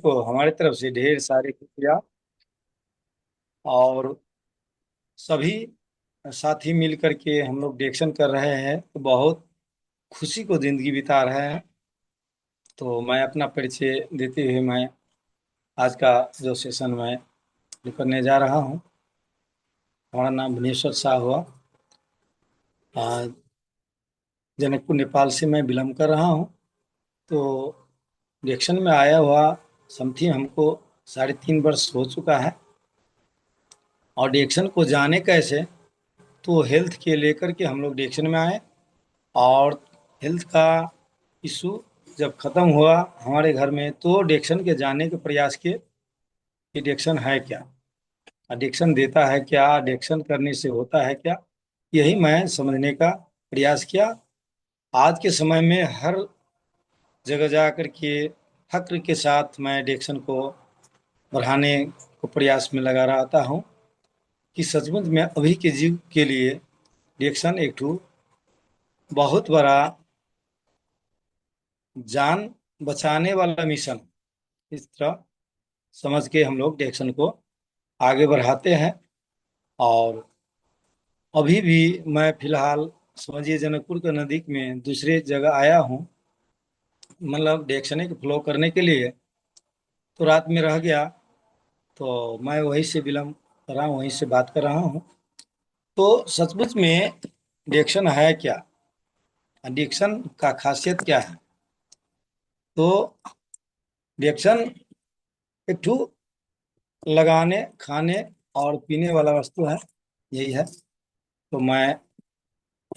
को हमारी तरफ से ढेर सारे शुक्रिया। और सभी साथी मिल करके हम लोग डिएक्शन कर रहे हैं तो बहुत खुशी को जिंदगी बिता रहे हैं। तो मैं अपना परिचय देते हुए मैं आज का जो सेशन मैं करने जा रहा हूँ। हमारा नाम भुवनेश्वर शाह हुआ। आज जनकपुर नेपाल से मैं बिलोंग कर रहा हूँ। तो डिएक्शन में आया हुआ समथिंग हमको 3.5 वर्ष हो चुका है। और डिएक्शन को जाने कैसे, तो हेल्थ के लेकर के हम लोग डिएक्शन में आए। और हेल्थ का इशू जब ख़त्म हुआ हमारे घर में तो डिएक्शन के जाने के प्रयास किए कि डिएक्शन है क्या, डिएक्शन देता है क्या, डिएक्शन करने से होता है क्या। यही मैं समझने का प्रयास किया। आज के समय में हर जगह जा कर के फक्र के साथ मैं डिएक्शन को बढ़ाने को प्रयास में लगा रहता हूँ कि सचमुच में अभी के जीव के लिए डिएक्शन एक ठो बहुत बड़ा जान बचाने वाला मिशन। इस तरह समझ के हम लोग डिएक्शन को आगे बढ़ाते हैं। और अभी भी मैं फिलहाल समझिए जनकपुर के नज़दीक में दूसरे जगह आया हूँ, मतलब डिएक्शन के फ्लो करने के लिए। तो रात में रह गया तो मैं वहीं से बिलोंग कर रहा हूँ, वहीं से बात कर रहा हूँ। तो सचमुच में डिएक्शन है क्या, डिएक्शन का खासियत क्या है। तो डिएक्शन एक ठो लगाने खाने और पीने वाला वस्तु है, यही है। तो मैं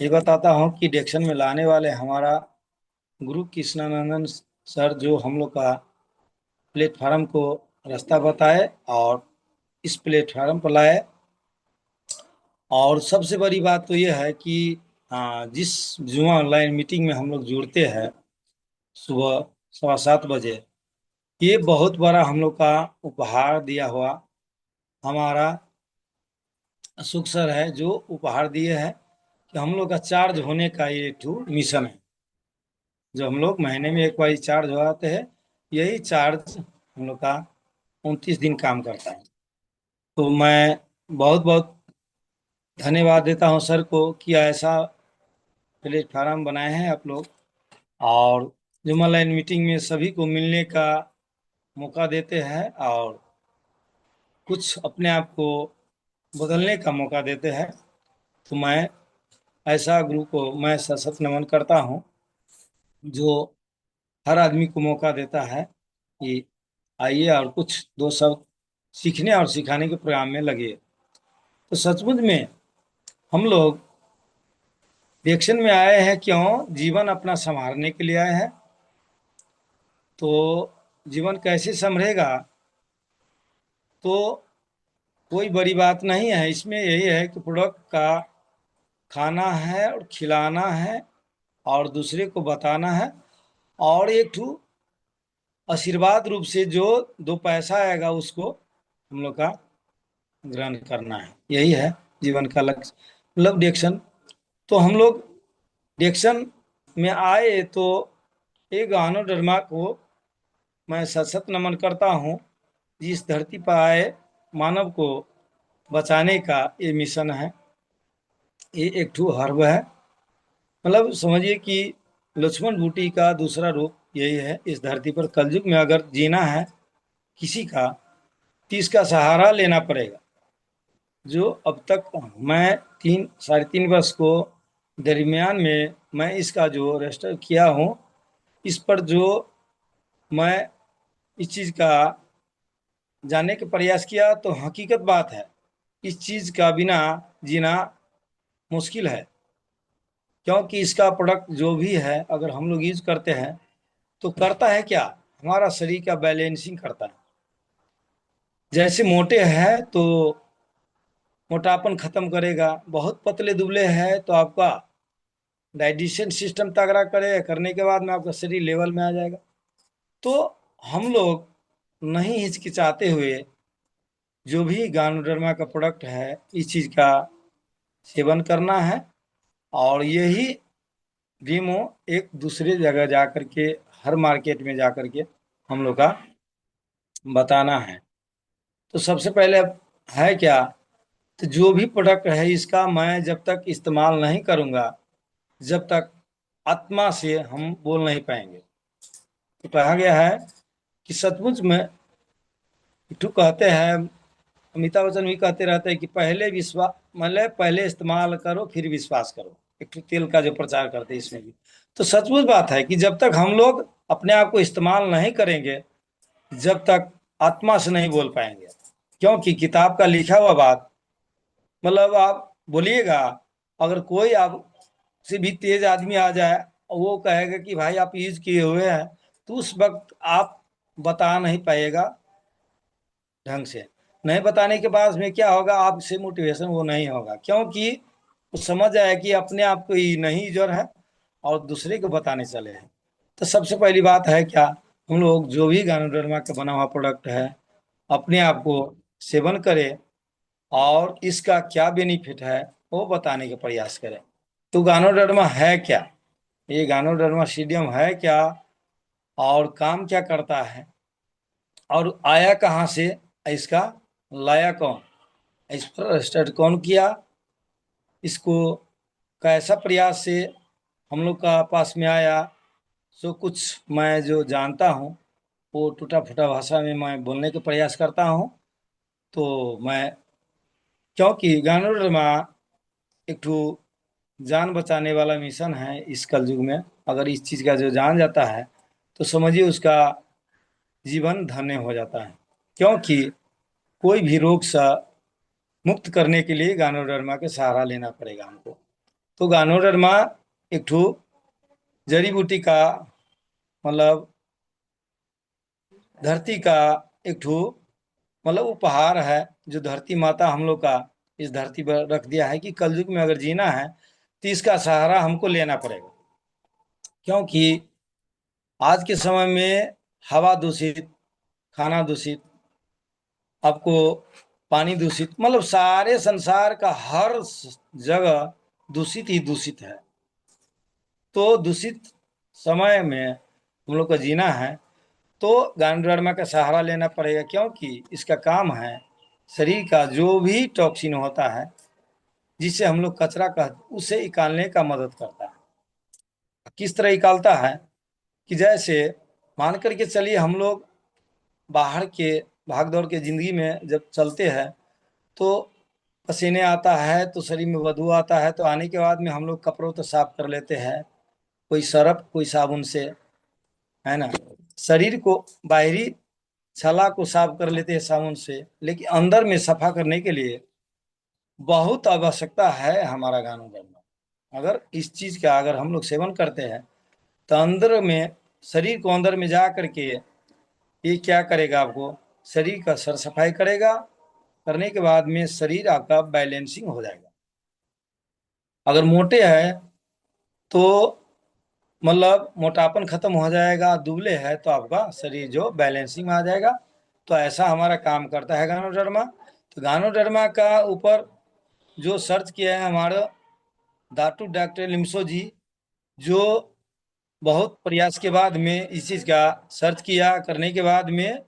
ये बताता हूँ कि डिएक्शन में लाने वाले हमारा गुरु कृष्णानंदन सर, जो हम लोग का प्लेटफार्म को रास्ता बताए और इस प्लेटफार्म पर लाए। और सबसे बड़ी बात तो यह है कि जिस जुआ ऑनलाइन मीटिंग में हम लोग जुड़ते हैं सुबह 7:15 बजे, ये बहुत बड़ा हम लोग का उपहार दिया हुआ हमारा सुख सर है, जो उपहार दिए हैं कि हम लोग का चार्ज होने का ये टू मिशन है। जो हम लोग महीने में एक बार चार्ज हो जाते हैं, यही चार्ज हम लोग का 29 दिन काम करता है। तो मैं बहुत बहुत धन्यवाद देता हूँ सर को कि ऐसा प्लेटफार्म बनाए हैं आप लोग। और जुम्मा लाइन मीटिंग में सभी को मिलने का मौका देते हैं और कुछ अपने आप को बदलने का मौका देते हैं। तो मैं ऐसा गुरु को मैं सशक्त नमन करता हूँ, जो हर आदमी को मौका देता है कि आइए और कुछ दो शब्द सीखने और सिखाने के प्रोग्राम में लगे। तो सचमुच में हम लोग रिएक्शन में आए हैं क्यों, जीवन अपना संवारने के लिए आए हैं। तो जीवन कैसे संभलेगा, तो कोई बड़ी बात नहीं है इसमें। यही है कि प्रोडक्ट का खाना है और खिलाना है और दूसरे को बताना है। और एक ठू आशीर्वाद रूप से जो 2 पैसा आएगा उसको हम लोग का ग्रहण करना है, यही है जीवन का लक्ष्य, मतलब डिएक्शन। तो हम लोग डिएक्शन में आए तो एक गानो डरमा को मैं सशक्त नमन करता हूँ। जिस धरती पर आए मानव को बचाने का ये मिशन है। ये एक ठू हर्ब है, मतलब समझिए कि लक्ष्मण बूटी का दूसरा रूप यही है। इस धरती पर कलयुग में अगर जीना है किसी का, तो इसका सहारा लेना पड़ेगा। जो अब तक मैं 3 साढ़े 3 वर्ष को दरमियान में मैं इसका जो रजिस्टर किया हूँ, इस पर जो मैं इस चीज़ का जानने का प्रयास किया, तो हकीकत बात है इस चीज़ का बिना जीना मुश्किल है। क्योंकि इसका प्रोडक्ट जो भी है अगर हम लोग यूज करते हैं तो करता है क्या, हमारा शरीर का बैलेंसिंग करता है। जैसे मोटे हैं तो मोटापन खत्म करेगा, बहुत पतले दुबले हैं तो आपका डाइजेशन सिस्टम तगड़ा करेगा, करने के बाद में आपका शरीर लेवल में आ जाएगा। तो हम लोग नहीं हिचकिचाते हुए जो भी गानोडर्मा का प्रोडक्ट है इस चीज़ का सेवन करना है। और यही डेमो एक दूसरे जगह जा करके, हर मार्केट में जा करके हम लोग का बताना है। तो सबसे पहले है क्या, तो जो भी प्रोडक्ट है इसका मैं जब तक इस्तेमाल नहीं करूंगा, जब तक आत्मा से हम बोल नहीं पाएंगे। तो कहा गया है कि सचमुच में, इठू कहते हैं, अमिताभ बच्चन भी कहते रहते हैं कि पहले विश्वास, मतलब पहले इस्तेमाल करो फिर विश्वास करो। एक तो तेल का जो प्रचार करते हैं इसमें भी, तो सचमुच बात है कि जब तक हम लोग अपने आप को इस्तेमाल नहीं करेंगे, जब तक आत्मा से नहीं बोल पाएंगे। क्योंकि किताब का लिखा हुआ बात, मतलब आप बोलिएगा, अगर कोई आप से भी तेज आदमी आ जाए और वो कहेगा कि भाई आप यूज किए हुए हैं, तो उस वक्त आप बता नहीं पाएगा ढंग से। नहीं बताने के बाद में क्या होगा, आपसे मोटिवेशन वो नहीं होगा, क्योंकि वो समझ आया कि अपने आप को ही नहीं ज्वर है और दूसरे को बताने चले हैं। तो सबसे पहली बात है क्या, हम लोग जो भी गानोडर्मा का बना हुआ प्रोडक्ट है, अपने आप को सेवन करें और इसका क्या बेनिफिट है वो बताने का प्रयास करें। तो गानोडर्मा है क्या, ये गानोडर्मा सीडियम है क्या, और काम क्या करता है, और आया कहाँ से, इसका लाया कौन, इस पर स्टार्ट कौन किया, इसको कैसा प्रयास से हम लोग का पास में आया। सो कुछ मैं जो जानता हूँ वो टूटा फूटा भाषा में मैं बोलने का प्रयास करता हूँ। तो मैं, क्योंकि गानोडर्मा एक ठो जान बचाने वाला मिशन है इस कलयुग में। अगर इस चीज का जो जान जाता है तो समझिए उसका जीवन धन्य हो जाता है। क्योंकि कोई भी रोग से मुक्त करने के लिए गानोडर्मा के सहारा लेना पड़ेगा हमको। तो गानोडर्मा एक ठो जड़ी बूटी का, मतलब धरती का एक ठो, मतलब उपहार है, जो धरती माता हम लोग का इस धरती पर रख दिया है कि कलयुग में अगर जीना है तो इसका सहारा हमको लेना पड़ेगा। क्योंकि आज के समय में हवा दूषित, खाना दूषित, आपको पानी दूषित, मतलब सारे संसार का हर जगह दूषित ही दूषित है। तो दूषित समय में हम लोग का जीना है तो गांडोडर्मा का सहारा लेना पड़ेगा। क्योंकि इसका काम है शरीर का जो भी टॉक्सिन होता है, जिसे हम लोग कचरा कहते, उसे निकालने का मदद करता है। किस तरह निकालता है, कि जैसे मान करके चलिए हम लोग बाहर के भाग दौड़ के जिंदगी में जब चलते हैं तो पसीने आता है, तो शरीर में बदबू आता है, तो आने के बाद में हम लोग कपड़ों तो साफ कर लेते हैं, कोई सरफ कोई साबुन से, है ना। शरीर को बाहरी छला को साफ कर लेते हैं साबुन से, लेकिन अंदर में सफा करने के लिए बहुत आवश्यकता है हमारा गाना बजना। अगर इस चीज का अगर हम लोग सेवन करते हैं तो अंदर में, शरीर को अंदर में जा करके ये क्या करेगा, आपको शरीर का सर सफाई करेगा। करने के बाद में शरीर आपका बैलेंसिंग हो जाएगा। अगर मोटे है तो मतलब मोटापन खत्म हो जाएगा, दुबले है तो आपका शरीर जो बैलेंसिंग में आ जाएगा। तो ऐसा हमारा काम करता है गानोडर्मा। तो गानोडर्मा का ऊपर जो सर्च किया है हमारे दाटू डॉक्टर लिम्सो जी, जो बहुत प्रयास के बाद में इस चीज का सर्च किया, करने के बाद में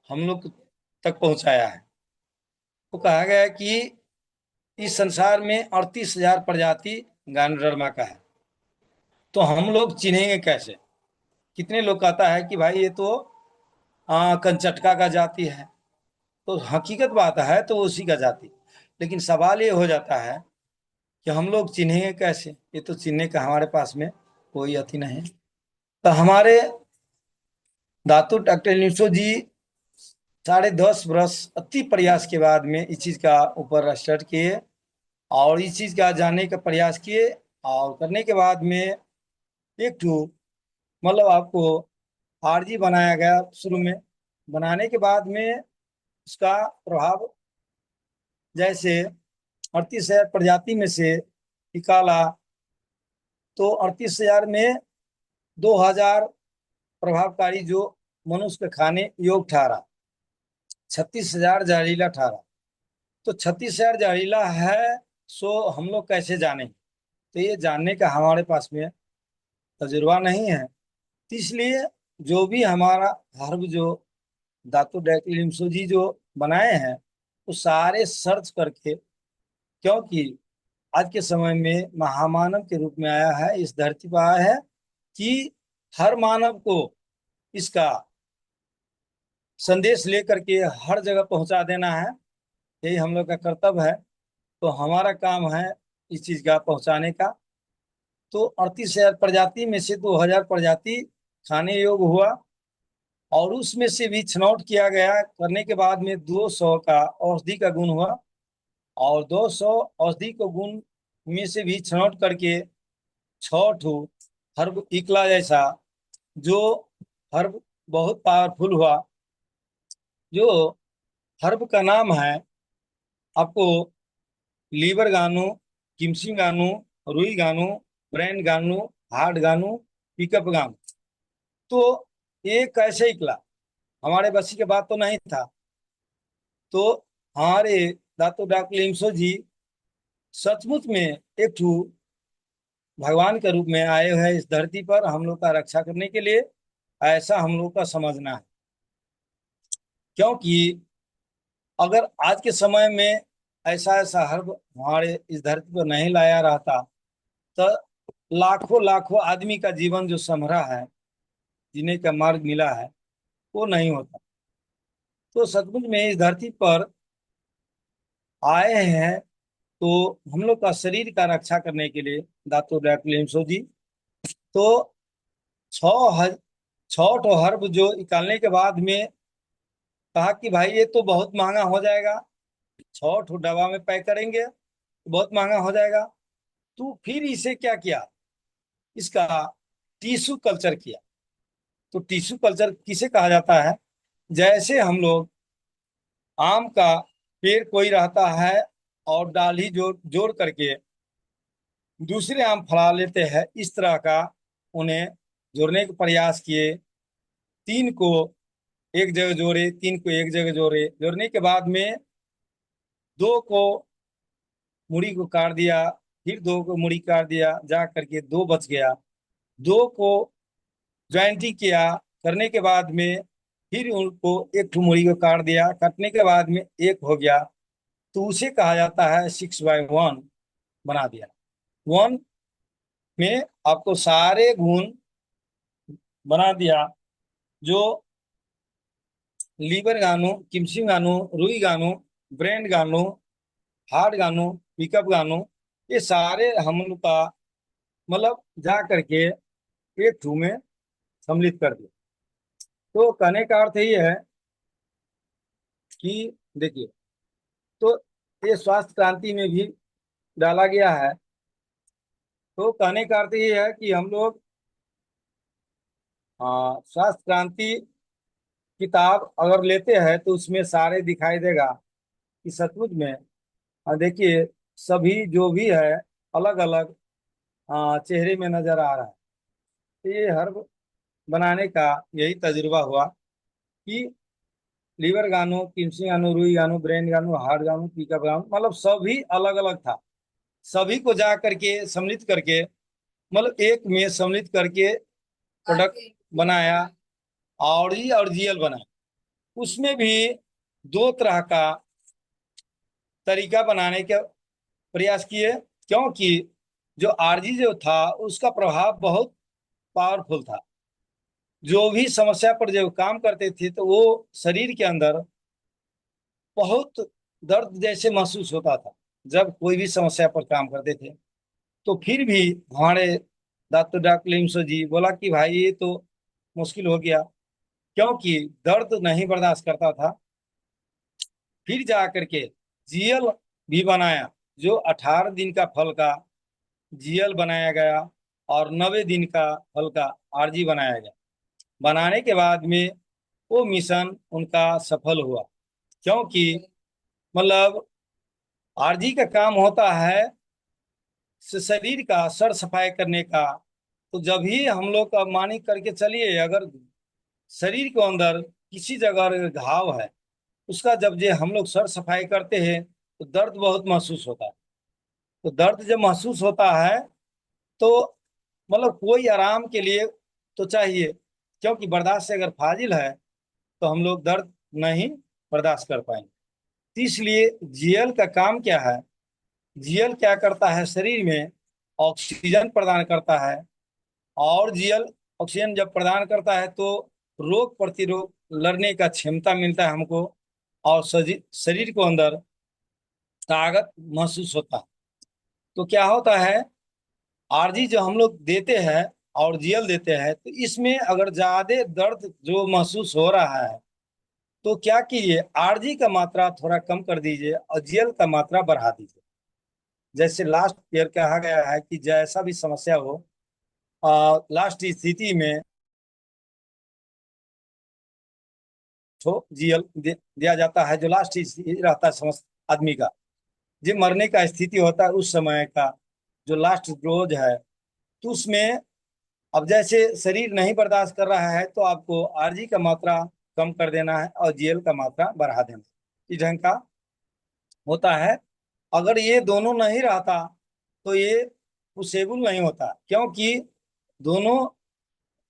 हम लोग तक पहुंचाया है। तो कहा गया है कि इस संसार में 38,000 प्रजाति गानोडर्मा का है। तो हम लोग चिन्हेंगे कैसे, कितने लोग कहता है कि भाई ये तो कंचटका का जाति है, तो हकीकत बात है तो उसी का जाति। लेकिन सवाल ये हो जाता है कि हम लोग चिन्हेंगे कैसे, ये तो चिन्हने का हमारे पास में कोई अति नहीं। तो हमारे दातु डॉक्टर निशो जी 10.5 बरस अति प्रयास के बाद में इस चीज का ऊपर स्टार्ट किए और इस चीज का जानने का प्रयास किए। और करने के बाद में एक ठो, मतलब आपको आरजी बनाया गया शुरू में। बनाने के बाद में उसका प्रभाव, जैसे 38,000 प्रजाति में से निकाला, तो 38,000 में 2,000 प्रभावकारी जो मनुष्य के खाने योग ठहरा, 36,000 जहरीला ठहरा। तो 36,000 जहरीला है, सो हम लोग कैसे जाने, तो ये जानने का हमारे पास में तजुर्बा नहीं है। तो इसलिए जो भी हमारा हर्ब जो धातु डाइक्लोरियम जी जो बनाए हैं, वो सारे सर्च करके, क्योंकि आज के समय में महामानव के रूप में आया है, इस धरती पर आया है कि हर मानव को इसका संदेश लेकर के हर जगह पहुंचा देना है। यही हम लोग का कर्तव्य है। तो हमारा काम है इस चीज का पहुंचाने का। तो 38,000 प्रजाति में से 2,000 प्रजाति खाने योग्य हुआ, और उसमें से भी छनौट किया गया। करने के बाद में 200 का औषधि का गुण हुआ, और 200 औषधि को गुण में से भी छनौट करके 6 हर्ब इकला जैसा, जो हर्ब बहुत पावरफुल हुआ। जो हर्ब का नाम है आपको लीवर गानू, किमसी गानू, रुई Ganu, brain Ganu, hard Ganu, pickup Ganu. तो ये कैसे निकला, हमारे बसी के बात तो नहीं था। तो हमारे दातो डॉक्टर लिम्सो जी सचमुच में एक ठू भगवान के रूप में आए हैं इस धरती पर हम लोग का रक्षा करने के लिए, ऐसा हम लोग का समझना है। क्योंकि अगर आज के समय में ऐसा ऐसा हर्ब हमारे इस धरती पर नहीं लाया रहता, तो लाखों लाखों आदमी का जीवन जो संभरा है, जीने का मार्ग मिला है, वो नहीं होता। तो सचमुच में इस धरती पर आए हैं तो हम लोग का शरीर का रक्षा करने के लिए दातो डॉक्टर जी। तो छह हज छह ठो हर्ब जो निकालने के बाद में कहा कि भाई ये तो बहुत महंगा हो जाएगा, 6 ठो डब्बा में पैक करेंगे तो बहुत महंगा हो जाएगा। तो फिर इसे क्या किया, इसका टिश्यू कल्चर किया। तो टिश्यू कल्चर किसे कहा जाता है, जैसे हम लोग आम का पेड़ कोई रहता है और डाली जोड़ करके दूसरे आम फड़ा लेते हैं, इस तरह का उन्हें जोड़ने का प्रयास किए। 3 को एक जगह जोड़े, 3 को एक जगह जोड़े, जोड़ने के बाद में 2 को मुड़ी को काट दिया, फिर 2 को मुड़ी काट दिया, जा करके 2 बच गया। 2 को ज्वाइंटिंग किया, करने के बाद में फिर उनको एक ठो मुड़ी को काट दिया, काटने के बाद में एक हो गया। तो उसे कहा जाता है 6x1 बना दिया। 1 में आपको सारे गुण बना दिया, जो लीवर गानू, किमसी गानू, रुई Ganu, brand Ganu, hard Ganu, pickup Ganu, ये सारे हम लोग का मतलब जा करके एक ठू में सम्मिलित कर दिया। तो कहने का अर्थ ये है कि देखिए, तो ये स्वास्थ्य क्रांति में भी डाला गया है। तो कहने का अर्थ ये है कि हम लोग स्वास्थ्य क्रांति किताब अगर लेते हैं तो उसमें सारे दिखाई देगा कि सचमुच में देखिए सभी जो भी है अलग अलग चेहरे में नजर आ रहा है। तो ये हर्ब बनाने का यही तजुर्बा हुआ कि लीवर गानो, किमसी गानो, रुई गानो, ब्रेन गानो, हार्ड गानो, पीका गानो, मतलब सभी अलग अलग था। सभी को जा करके सम्मिलित करके, मतलब एक में सम्मिलित करके प्रोडक्ट बनाया, और जीएल बनाया। उसमें भी 2 तरह का तरीका बनाने के प्रयास किए, क्योंकि जो आरजी जो था उसका प्रभाव बहुत पावरफुल था। जो भी समस्या पर जब काम करते थे तो वो शरीर के अंदर बहुत दर्द जैसे महसूस होता था जब कोई भी समस्या पर काम करते थे। तो फिर भी हमारे डॉक्टर लिम्सो जी बोला कि भाई ये तो मुश्किल हो गया, क्योंकि दर्द नहीं बर्दाश्त करता था। फिर जा करके जीएल भी बनाया, जो 18 दिन का फल का जीएल बनाया गया, और 90 दिन का फल का आरजी बनाया गया। बनाने के बाद में वो मिशन उनका सफल हुआ, क्योंकि मतलब आरजी का काम होता है शरीर का सर सफाई करने का। तो जब ही हम लोग का मानी करके चलिए, अगर शरीर के अंदर किसी जगह अगर घाव है, उसका जब जे हम लोग सर सफाई करते हैं तो दर्द बहुत महसूस होता है। तो दर्द जब महसूस होता है तो मतलब कोई आराम के लिए तो चाहिए, क्योंकि बर्दाश्त से अगर फाजिल है तो हम लोग दर्द नहीं बर्दाश्त कर पाएंगे। तो इसलिए जीएल का काम क्या है? जीएल क्या करता है? शरीर में ऑक्सीजन प्रदान करता है, और जीएल ऑक्सीजन जब प्रदान करता है तो रोग प्रतिरोग लड़ने का क्षमता मिलता है हमको, और शरीर को अंदर ताकत महसूस होता है। तो क्या होता है, आरजी जो हम लोग देते हैं और जीएल देते हैं, तो इसमें अगर ज्यादा दर्द जो महसूस हो रहा है तो क्या कीजिए, आरजी का मात्रा थोड़ा कम कर दीजिए और जीएल का मात्रा बढ़ा दीजिए। जैसे लास्ट ईयर कहा गया है कि जैसा भी समस्या हो, लास्ट स्थिति में तो जीएल दिया जाता है। जो लास्ट स्थिति रहता है समस्त आदमी का, जो मरने का स्थिति होता है उस समय का जो लास्ट डोज है, तो उसमें अब जैसे शरीर नहीं बर्दाश्त कर रहा है तो आपको आरजी का मात्रा कम कर देना है और जीएल का मात्रा बढ़ा देना है। इस ढंग का होता है। अगर ये दोनों नहीं रहता तो ये पुशेबल नहीं होता, क्योंकि दोनों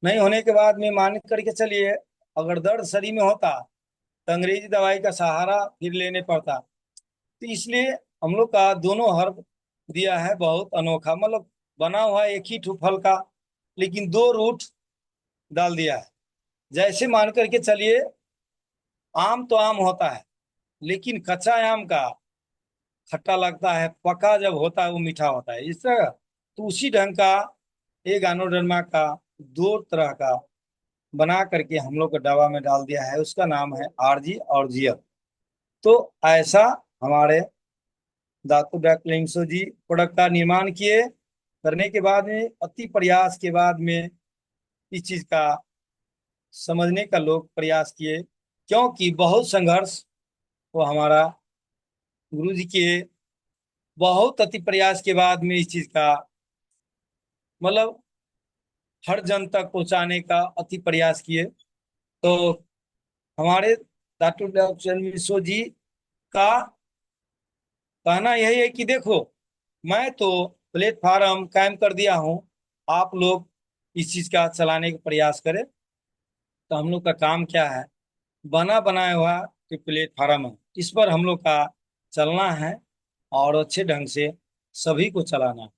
नहीं होने के बाद में मान करके चलिए, अगर दर्द शरीर में होता तो अंग्रेजी दवाई का सहारा फिर लेने पड़ता। तो इसलिए हम लोग का दोनों हर्ब दिया है बहुत अनोखा, मतलब बना हुआ एक ही ठो फल का, लेकिन दो रूट डाल दिया है। जैसे मान करके चलिए, आम तो आम होता है, लेकिन कच्चा आम का खट्टा लगता है, पका जब होता है वो मीठा होता है, इस तरह। तो उसी ढंग का एक गानोडर्मा का दो तरह का बना करके हम लोग को दवा में डाल दिया है, उसका नाम है आरजी और जीएल। तो ऐसा हमारे धातु डॉक्टर जी प्रोडक्ट का निर्माण किए, करने के बाद में अति प्रयास के बाद में इस चीज का समझने का लोग प्रयास किए, क्योंकि बहुत संघर्ष वो हमारा गुरु जी के बहुत अति प्रयास के बाद में इस चीज का मतलब हर जन तक पहुंचाने का अति प्रयास किए। तो हमारे डॉक्टर डॉक्टर मिश्र जी का कहना यही है कि देखो, मैं तो प्लेटफार्म कायम कर दिया हूँ, आप लोग इस चीज का चलाने का प्रयास करें। तो हम लोग का काम क्या है, बना बनाया हुआ जो प्लेटफार्म है इस पर हम लोग का चलना है, और अच्छे ढंग से सभी को चलाना है।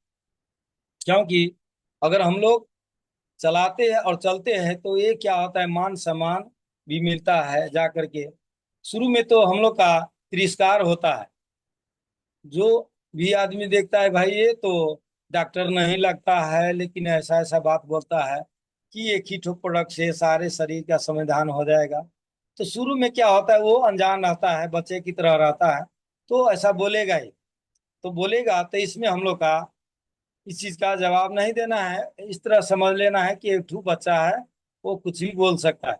क्योंकि अगर हम लोग चलाते हैं और चलते हैं तो ये क्या होता है, मान सम्मान भी मिलता है जा करके। शुरू में तो हम लोग का तिरस्कार होता है, जो भी आदमी देखता है भाई ये तो डॉक्टर नहीं लगता है, लेकिन ऐसा ऐसा बात बोलता है कि एक ही ठो प्रोडक्ट से सारे शरीर का समाधान हो जाएगा। तो शुरू में क्या होता है, वो अनजान रहता है, बच्चे की तरह रहता है, तो ऐसा बोलेगा ही। तो बोलेगा तो इसमें हम लोग का इस चीज का जवाब नहीं देना है, इस तरह समझ लेना है कि एक ठो बच्चा है, वो कुछ भी बोल सकता है,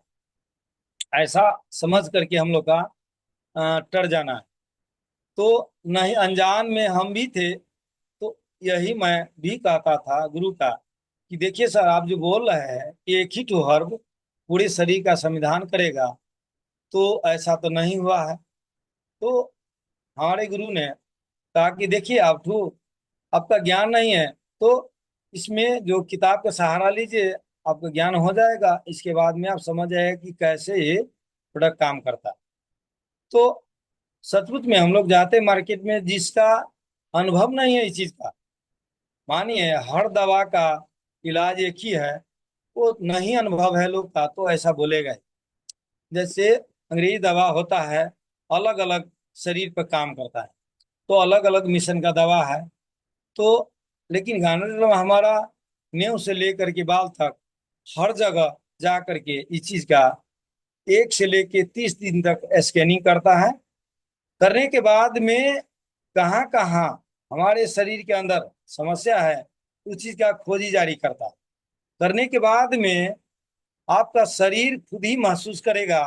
ऐसा समझ करके हम लोग का टर जाना है। तो नहीं, अनजान में हम भी थे। तो यही मैं भी कहता था गुरु का कि देखिए सर, आप जो बोल रहे हैं कि एक ही तो हर्ब पूरे शरीर का संविधान करेगा, तो ऐसा तो नहीं हुआ है। तो हमारे गुरु ने कहा कि देखिए आप तो आपका ज्ञान नहीं है, तो इसमें जो किताब का सहारा लीजिए, आपका ज्ञान हो जाएगा, इसके बाद में आप समझ जाएगा कि कैसे ये प्रोडक्ट काम करता है। तो सचमुच में हम लोग जाते मार्केट में, जिसका अनुभव नहीं है इस चीज का, मानिए हर दवा का इलाज एक ही है, वो नहीं अनुभव है लोग का, तो ऐसा बोलेगा ही। जैसे अंग्रेजी दवा होता है, अलग अलग शरीर पर काम करता है, तो अलग अलग मिशन का दवा है। तो लेकिन गाना हमारा नींव से लेकर के बाल तक हर जगह जा करके इस चीज का 1 से लेके 30 दिन तक स्कैनिंग करता है। करने के बाद में कहाँ कहाँ हमारे शरीर के अंदर समस्या है, उस चीज का खोजी जारी करता है। करने के बाद में आपका शरीर खुद ही महसूस करेगा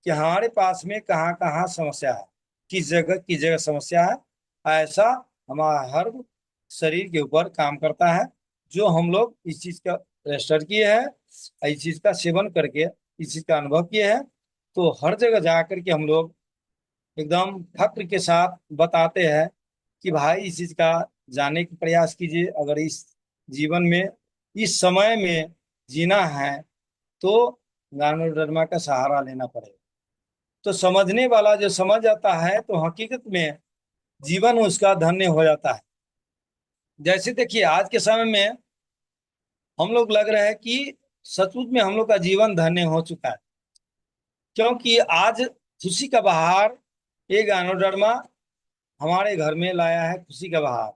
कि हमारे पास में कहाँ कहाँ समस्या है, किस जगह समस्या है। ऐसा हमारा हर शरीर के ऊपर काम करता है, जो हम लोग इस चीज का रजिस्टर किए हैं, इस चीज का सेवन करके इस चीज का अनुभव किए हैं। तो हर जगह जा करके हम लोग एकदम फक्र के साथ बताते हैं कि भाई इस चीज का जानने का प्रयास कीजिए, अगर इस जीवन में इस समय में जीना है तो गानोडर्मा का सहारा लेना पड़ेगा। तो समझने वाला जो समझ जाता है तो हकीकत में जीवन उसका धन्य हो जाता है। जैसे देखिए आज के समय में हम लोग लग रहा है कि सचमुच में हम लोग का जीवन धन्य हो चुका है, क्योंकि आज खुशी का बहार, ये गानोडर्मा हमारे घर में लाया है खुशी का बहार।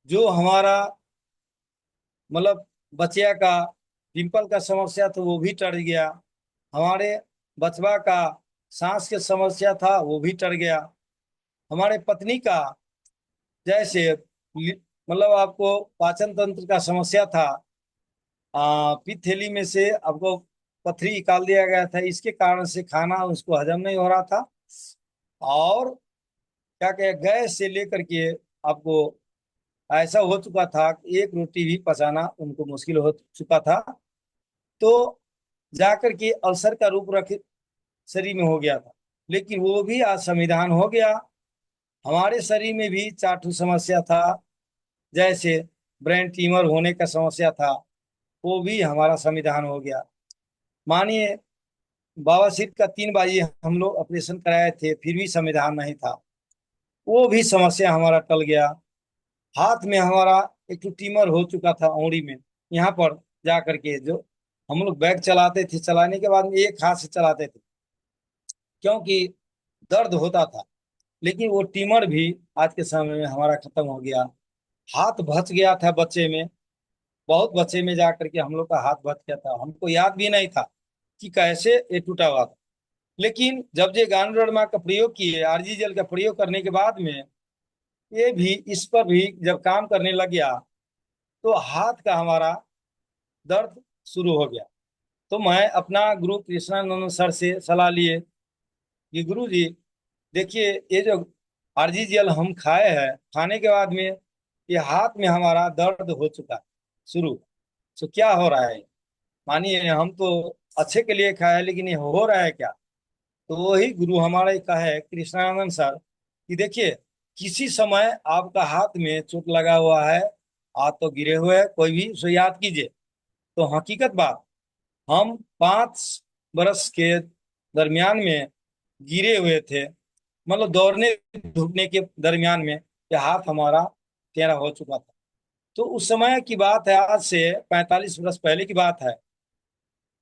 जो हमारा मतलब बचिया का पिंपल का समस्या था वो भी टल गया, हमारे बचवा का सांस की समस्या था वो भी टल गया, हमारे पत्नी का जैसे मतलब आपको पाचन तंत्र का समस्या था, पित्त थैली में से आपको पथरी निकाल दिया गया था, इसके कारण से खाना उसको हजम नहीं हो रहा था। और क्या कहे, गैस से लेकर के आपको ऐसा हो चुका था कि एक रोटी भी पचाना उनको मुश्किल हो चुका था। तो जाकर के अल्सर का रूप रख शरीर में हो गया था, लेकिन वो भी आज संविधान हो गया। हमारे शरीर में भी चाटू समस्या था, जैसे ब्रेन ट्यूमर होने का समस्या था, वो भी हमारा संविधान हो गया। मानिए बवासीर का 3 बार हम लोग ऑपरेशन कराए थे, फिर भी संविधान नहीं था, वो भी समस्या हमारा टल गया। हाथ में हमारा एक तो ट्यूमर हो चुका था उंगली में, यहाँ पर जा करके जो हम लोग बैग चलाते थे, चलाने के बाद में एक हाथ से चलाते थे क्योंकि दर्द होता था, लेकिन वो ट्यूमर भी आज के समय में हमारा खत्म हो गया। हाथ बच गया था बच्चे में, बहुत बच्चे में जा करके हम लोग का हाथ बच गया था, हमको याद भी नहीं था कि कैसे ये टूटा हुआ था। लेकिन जब ये गांडोडर्मा का प्रयोग किए, आरजी जेल का प्रयोग करने के बाद में ये भी इस पर भी जब काम करने लग गया तो हाथ का हमारा दर्द शुरू हो गया। तो मैं अपना गुरु कृष्णानंद सर से सलाह लिए कि गुरु जी देखिए, ये जो आरजी जेल हम खाए हैं, खाने के बाद में ये हाथ में हमारा दर्द हो चुका है शुरू। तो क्या हो रहा है, मानिए हम तो अच्छे के लिए खाए लेकिन ये हो रहा है क्या। तो वही गुरु हमारे का है कृष्णानंद सर कि देखिए, किसी समय आपका हाथ में चोट लगा हुआ है, हाथ तो गिरे हुए हैं, कोई भी उसे याद कीजिए। तो हकीकत बात, हम 5 बरस के दरमियान में गिरे हुए थे, मतलब दौड़ने धूपने के दरमियान में ये हाथ हमारा टेढ़ा हो चुका था। तो उस समय की बात है, आज से 45 बरस पहले की बात है।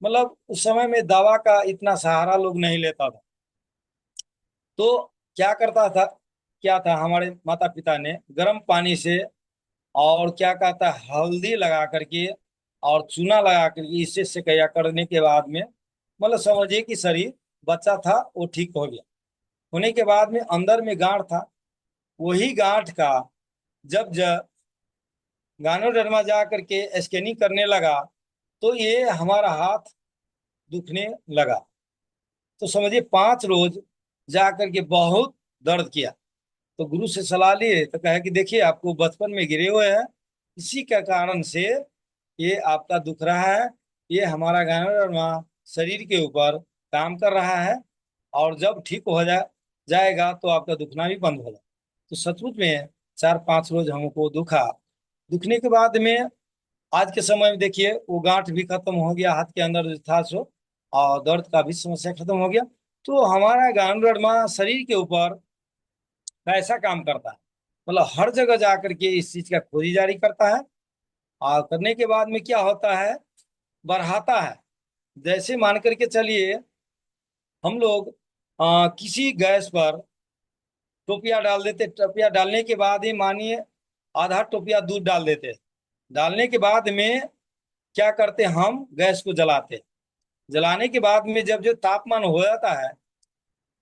मतलब उस समय में दवा का इतना सहारा लोग नहीं लेता था। तो क्या करता था, क्या था, हमारे माता पिता ने गर्म पानी से और क्या कहता है हल्दी लगा करके और चूना लगा करके इससे सेकैया करने के बाद में मतलब समझिए कि शरीर बच्चा था वो ठीक हो गया। होने के बाद में अंदर में गांठ था, वही गांठ का जब गानोडर्मा जा करके स्कैनिंग करने लगा तो ये हमारा हाथ दुखने लगा। तो समझिए 5 रोज जा करके बहुत दर्द किया। तो गुरु से सलाह लिए तो कहे कि देखिए आपको बचपन में गिरे हुए हैं, इसी के कारण से ये आपका दुख रहा है, ये हमारा गानोडर्मा शरीर के ऊपर काम कर रहा है, और जब ठीक हो जाएगा तो आपका दुखना भी बंद हो जाएगा। तो सचमुच में 4-5 रोज हमको दुखा। दुखने के बाद में आज के समय में देखिए वो गांठ भी खत्म हो गया, हाथ के अंदर जो था सो, और दर्द का भी समस्या खत्म हो गया। तो हमारा गानोडर्मा शरीर के ऊपर कैसा काम करता है, मतलब हर जगह जा करके इस चीज का खोजी जारी करता है। और करने के बाद में क्या होता है, बढ़ाता है। जैसे मान करके चलिए, हम लोग किसी गैस पर टोपिया डाल देते, टोपिया डालने के बाद ही मानिए आधा टोपिया दूध डाल देते, डालने के बाद में क्या करते, हम गैस को जलाते। जलाने के बाद में जब जो तापमान हो जाता है,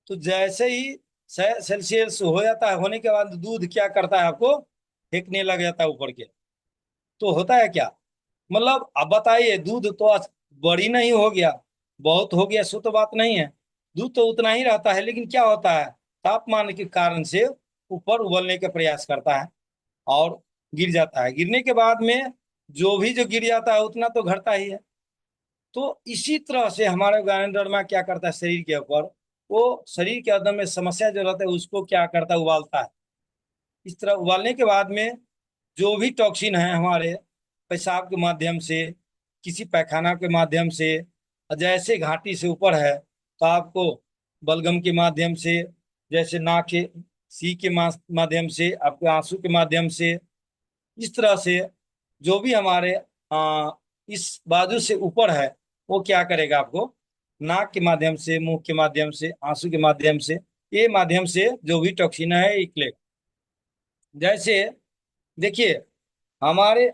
तो जैसे ही सेल्सियस हो जाता है, होने के बाद दूध क्या करता है, आपको फेंकने लग जाता है ऊपर के। तो होता है क्या, मतलब अब बताइए, दूध तो आज बड़ी नहीं हो गया, बहुत हो गया, सो तो बात नहीं है, दूध तो उतना ही रहता है, लेकिन क्या होता है, तापमान के कारण से ऊपर उबलने का प्रयास करता है और गिर जाता है। गिरने के बाद में जो भी जो गिर जाता है उतना तो घटता ही है। तो इसी तरह से हमारे ज्ञानेंद्रमा क्या करता है शरीर के ऊपर, वो शरीर के अंदर में समस्या जो रहता है उसको क्या करता है, उबालता है। इस तरह उबालने के बाद में जो भी टॉक्सिन है हमारे पेशाब के माध्यम से, किसी पैखाना के माध्यम से, जैसे घाटी से ऊपर है तो आपको बलगम के माध्यम से, जैसे नाक के सी के माध्यम से, आपके आंसू के माध्यम से, इस तरह से जो भी हमारे आ, इस बाजू से ऊपर है, वो क्या करेगा आपको नाक के माध्यम से, मुंह के माध्यम से, आंसू के माध्यम से, ये माध्यम से जो भी टॉक्सिन है ये निकलेगा। जैसे देखिए, हमारे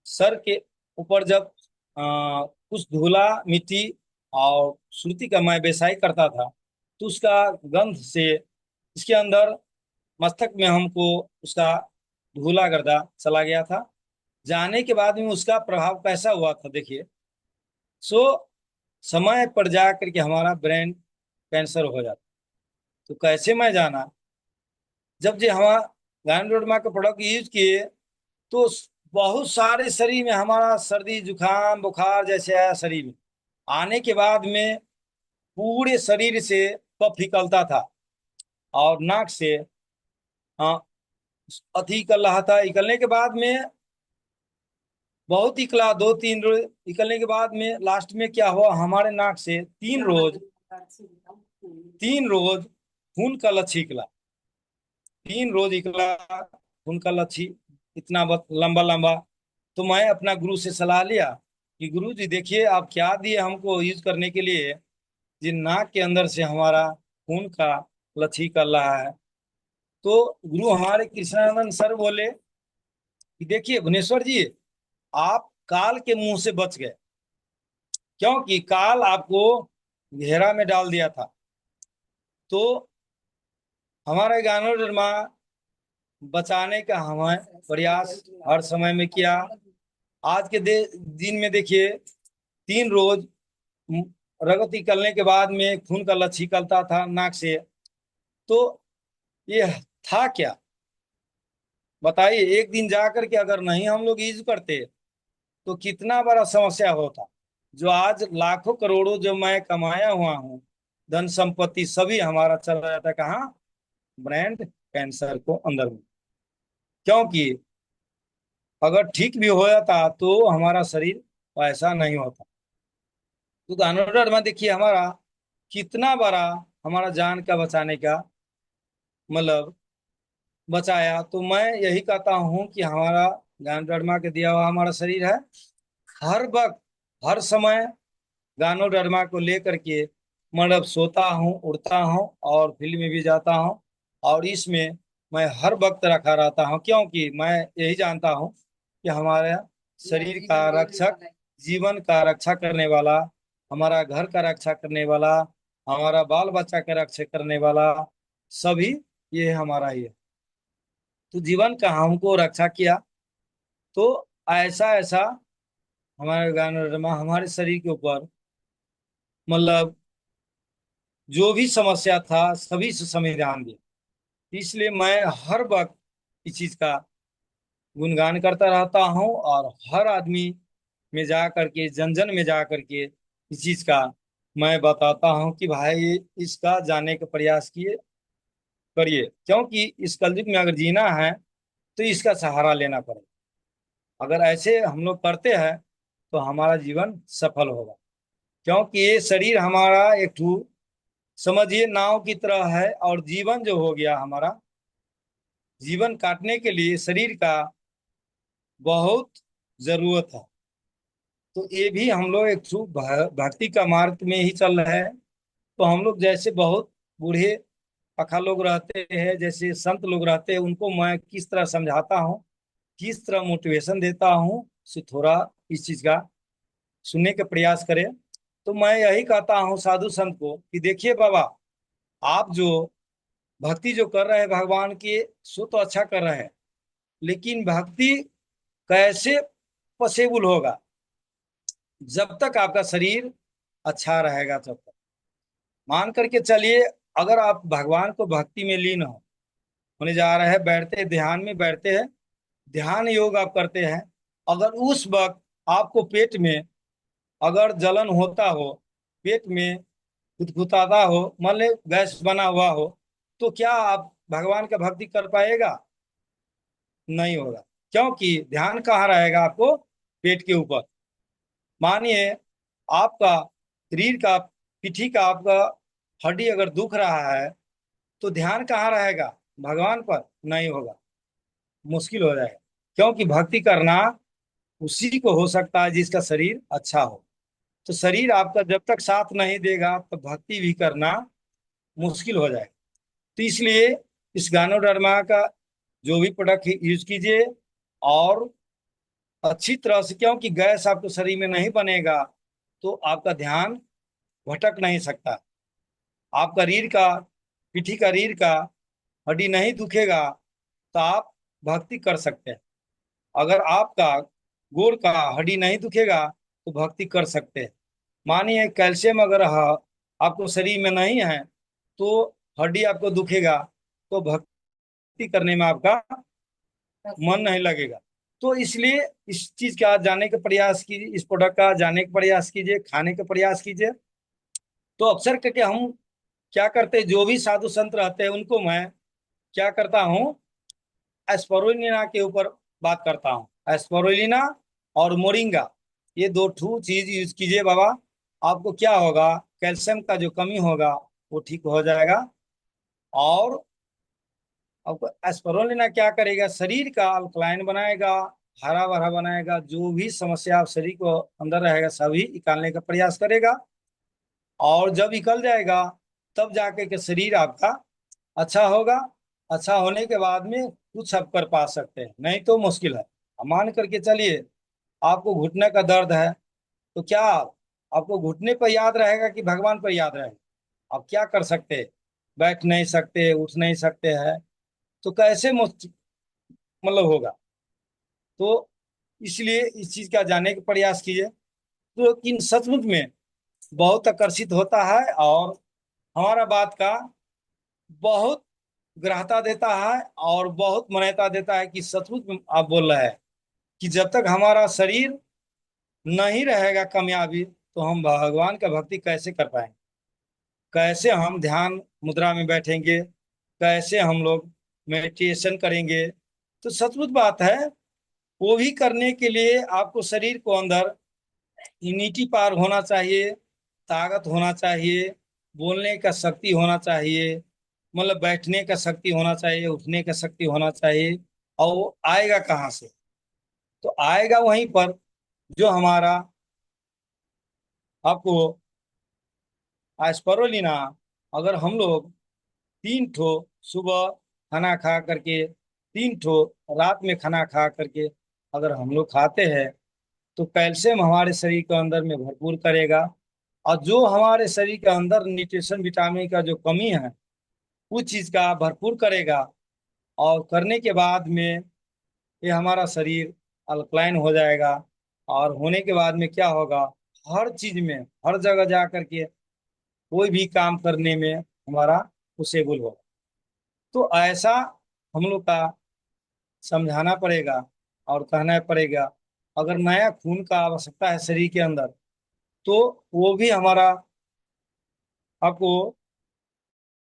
सर के ऊपर जब कुछ धूला मिट्टी और श्रुति का मैं बेसाई करता था, तो उसका गंध से इसके अंदर मस्तक में हमको उसका धूला गर्दा चला गया था। जाने के बाद में उसका प्रभाव कैसा हुआ था देखिए। सो समय पर जा करके हमारा ब्रेन कैंसर हो जाता। तो कैसे मैं जाना, जब जो हमारा गायन के प्रोडक्ट यूज किए, तो बहुत सारे शरीर में हमारा सर्दी जुकाम बुखार जैसे आया शरीर में। आने के बाद में पूरे शरीर से कफ निकलता था, और नाक से हाँ अति निकल रहा था। निकलने के बाद में बहुत निकला, 2-3 रोज निकलने के बाद में लास्ट में क्या हुआ, हमारे नाक से 3 रोज खून का लच्छी निकला। 3 रोज निकला खून का लच्छी, इतना लंबा लंबा। तो मैं अपना गुरु से सलाह लिया कि गुरु जी देखिए, आप क्या दिए हमको यूज करने के लिए, जिन नाक के अंदर से हमारा खून का लच्छी निकल रहा है। तो गुरु हमारे कृष्णानंद सर बोले कि देखिए भुवनेश्वर जी, आप काल के मुंह से बच गए, क्योंकि काल आपको घेरा में डाल दिया था। तो हमारे गानो डरमा बचाने का हमें प्रयास हर समय में किया। आज के दिन में देखिए, 3 रोज रगत निकलने के बाद में खून का लच्छी निकलता था नाक से। तो ये था क्या, बताइए। एक दिन जा करके अगर नहीं हम लोग यूज करते, तो कितना बड़ा समस्या होता। जो आज लाखों करोड़ों जो मैं कमाया हुआ हूँ, धन संपत्ति सभी हमारा चला जाता कहाँ, ब्रेन कैंसर को अंदर में। क्योंकि अगर ठीक भी हो जाता तो हमारा शरीर ऐसा नहीं होता। तो गानोडर में देखिए हमारा कितना बड़ा, हमारा जान का बचाने का मतलब बचाया। तो मैं यही कहता हूँ कि हमारा गान डरमा के दिया हुआ हमारा शरीर है, हर वक्त हर समय गानो डरमा को लेकर के मतलब सोता हूँ, उड़ता हूँ और फील्ड में भी जाता हूँ। और इसमें मैं हर वक्त रखा रहता हूँ, क्योंकि मैं यही जानता हूँ कि हमारे शरीर का रक्षक, जीवन का रक्षा करने वाला, हमारा घर का रक्षा करने वाला, हमारा बाल बच्चा का रक्षा करने वाला, सभी ये हमारा ही है। तो जीवन का हमको रक्षा किया। तो ऐसा ऐसा हमारे गाना हमारे शरीर के ऊपर मतलब जो भी समस्या था सभी से संविधान दिया। इसलिए मैं हर वक्त इस चीज का गुणगान करता रहता हूँ, और हर आदमी में जा करके, जन जन में जा करके इस चीज का मैं बताता हूँ कि भाई इसका जानने का प्रयास किए करिए, क्योंकि इस कलयुग में अगर जीना है तो इसका सहारा लेना पड़ेगा। अगर ऐसे हम लोग करते हैं तो हमारा जीवन सफल होगा। क्योंकि ये शरीर हमारा एक ठू समझिए नाव की तरह है, और जीवन जो हो गया हमारा, जीवन काटने के लिए शरीर का बहुत जरूरत है। तो ये भी हम लोग एक थ्रू भक्ति का मार्ग में ही चल रहे हैं। तो हम लोग जैसे बहुत बूढ़े पखा लोग रहते हैं, जैसे संत लोग रहते हैं, उनको मैं किस तरह समझाता हूँ, किस तरह मोटिवेशन देता हूँ, से थोड़ा इस चीज का सुनने का प्रयास करें। तो मैं यही कहता हूँ साधु संत को कि देखिए बाबा, आप जो भक्ति जो कर रहे हैं भगवान की, सो तो अच्छा कर रहे हैं, लेकिन भक्ति कैसे पॉसिबल होगा जब तक आपका शरीर अच्छा रहेगा। तब तक मान करके चलिए, अगर आप भगवान को भक्ति में लीन हो होने जा रहे हैं, बैठते ध्यान में बैठते हैं, ध्यान योग आप करते हैं, अगर उस वक्त आपको पेट में अगर जलन होता हो, पेट में गुदगुदाता हो, मान ले गैस बना हुआ हो, तो क्या आप भगवान का भक्ति कर पाएगा? नहीं होगा। क्योंकि ध्यान कहाँ रहेगा आपको? पेट के ऊपर। मानिए आपका शरीर का, पीठी का आपका हड्डी अगर दुख रहा है तो ध्यान कहाँ रहेगा? भगवान पर नहीं होगा, मुश्किल हो जाएगा। क्योंकि भक्ति करना उसी को हो सकता है जिसका शरीर अच्छा हो। तो शरीर आपका जब तक साथ नहीं देगा तो भक्ति भी करना मुश्किल हो जाएगा। तो इसलिए इस गानोडर्मा का जो भी प्रोडक्ट यूज कीजिए, और अच्छी तरह से, क्योंकि गैस आपको शरीर में नहीं बनेगा तो आपका ध्यान भटक नहीं सकता। आपका रीढ़ का, पीठी का रीढ़ का हड्डी नहीं दुखेगा तो आप भक्ति कर सकते हैं। अगर आपका गोड़ का हड्डी नहीं दुखेगा तो भक्ति कर सकते हैं। मानिए कैल्शियम अगर आपको शरीर में नहीं है तो हड्डी आपको दुखेगा, तो भक्ति करने में आपका मन नहीं लगेगा। तो इसलिए इस चीज का जानने का प्रयास कीजिए, इस प्रोडक्ट का जानने का प्रयास कीजिए, खाने का प्रयास कीजिए। तो अक्सर करके हम क्या करते हैं, जो भी साधु संत रहते हैं उनको मैं क्या करता हूँ, एस्परुलिना के ऊपर बात करता हूँ। एस्परुलिना और मोरिंगा, ये दो ठू चीज यूज कीजिए बाबा। आपको क्या होगा, कैल्शियम का जो कमी होगा वो ठीक हो जाएगा। और आपको एस्परुलिना क्या करेगा, शरीर का अल्कलाइन बनाएगा, हरा भरा बनाएगा। जो भी समस्या आप शरीर को अंदर रहेगा सभी निकालने का प्रयास करेगा। और जब निकल जाएगा तब जाके के शरीर आपका अच्छा होगा। अच्छा होने के बाद में कुछ आप कर पा सकते हैं, नहीं तो मुश्किल है। अब मान करके चलिए आपको घुटने का दर्द है, तो क्या आपको घुटने पर याद रहेगा कि भगवान पर याद रहेगा? आप क्या कर सकते हैं? बैठ नहीं सकते, उठ नहीं सकते हैं, तो कैसे मतलब होगा? तो इसलिए इस चीज का जानने का प्रयास कीजिए। तो इन सचमुच में बहुत आकर्षित होता है, और हमारा बात का बहुत ग्राह्यता देता है, और बहुत मान्यता देता है कि सचमुच में आप बोल रहे हैं कि जब तक हमारा शरीर नहीं रहेगा कामयाबी तो हम भगवान का भक्ति कैसे कर पाएंगे? कैसे हम ध्यान मुद्रा में बैठेंगे? कैसे हम लोग मेडिटेशन करेंगे? तो सचमुच बात है, वो भी करने के लिए आपको शरीर को अंदर इम्यूनिटी पावर होना चाहिए, ताकत होना चाहिए, बोलने का शक्ति होना चाहिए, मतलब बैठने का शक्ति होना चाहिए, उठने का शक्ति होना चाहिए। और वो आएगा कहाँ से? तो आएगा वहीं पर जो हमारा, आपको एस्परुलिना, अगर हम लोग 3 ठो सुबह खाना खा करके, 3 ठो रात में खाना खा करके अगर हम लोग खाते हैं तो कैल्शियम हमारे शरीर के अंदर में भरपूर करेगा। और जो हमारे शरीर के अंदर न्यूट्रिशन विटामिन का जो कमी है उस चीज का भरपूर करेगा। और करने के बाद में ये हमारा शरीर अल्कलाइन हो जाएगा। और होने के बाद में क्या होगा, हर चीज में, हर जगह जा करके कोई भी काम करने में हमारा पोसेबल होगा। तो ऐसा हम लोग का समझाना पड़ेगा और कहना पड़ेगा। अगर नया खून का आवश्यकता है शरीर के अंदर तो वो भी हमारा, आपको